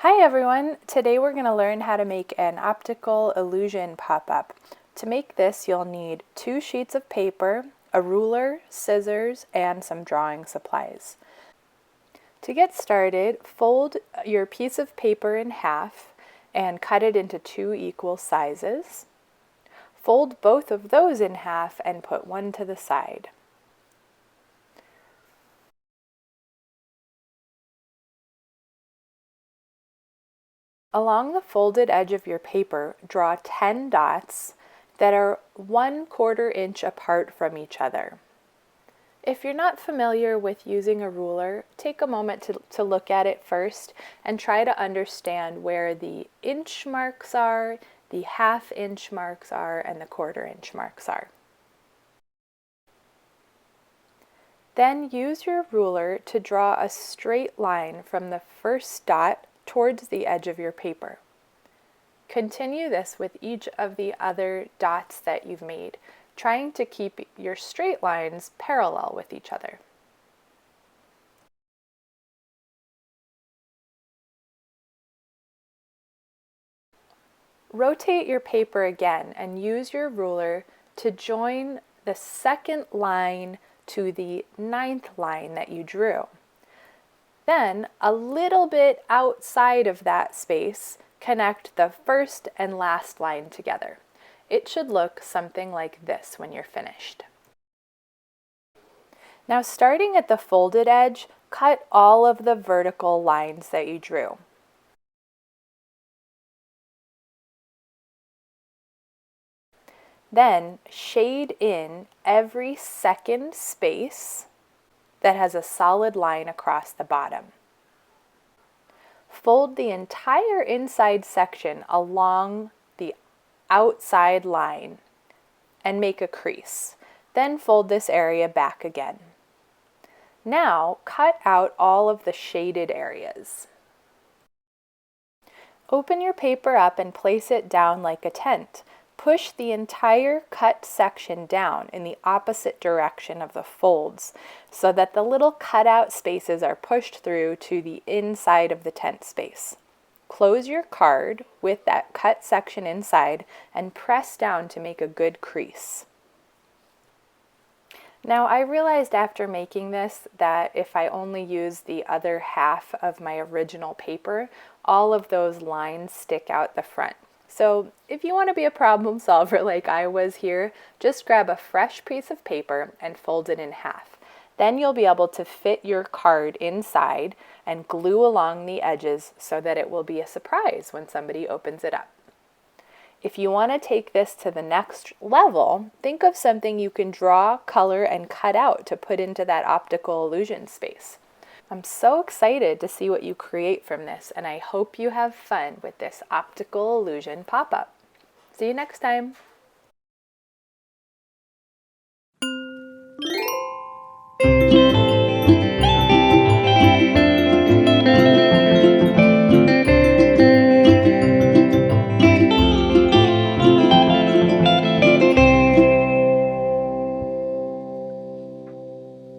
Hi everyone! Today we're going to learn how to make an optical illusion pop-up. To make this, you'll need 2 sheets of paper, a ruler, scissors, and some drawing supplies. To get started, fold your piece of paper in half and cut it into 2 equal sizes. Fold both of those in half and put one to the side. Along the folded edge of your paper, draw 10 dots that are 1/4 inch apart from each other. If you're not familiar with using a ruler, take a moment to look at it first and try to understand where the inch marks are, the half-inch marks are, and the 1/4 inch marks are. Then use your ruler to draw a straight line from the first dot towards the edge of your paper. Continue this with each of the other dots that you've made, trying to keep your straight lines parallel with each other. Rotate your paper again and use your ruler to join the second line to the 9th line that you drew. Then, a little bit outside of that space, connect the first and last line together. It should look something like this when you're finished. Now, starting at the folded edge, cut all of the vertical lines that you drew. Then, shade in every second space that has a solid line across the bottom. Fold the entire inside section along the outside line and make a crease. Then fold this area back again. Now cut out all of the shaded areas. Open your paper up and place it down like a tent. Push the entire cut section down in the opposite direction of the folds so that the little cutout spaces are pushed through to the inside of the tent space. Close your card with that cut section inside and press down to make a good crease. Now, I realized after making this that if I only use the other half of my original paper, all of those lines stick out the front. So if you want to be a problem solver like I was here, just grab a fresh piece of paper and fold it in half. Then you'll be able to fit your card inside and glue along the edges so that it will be a surprise when somebody opens it up. If you want to take this to the next level, think of something you can draw, color, and cut out to put into that optical illusion space. I'm so excited to see what you create from this, and I hope you have fun with this optical illusion pop-up. See you next time!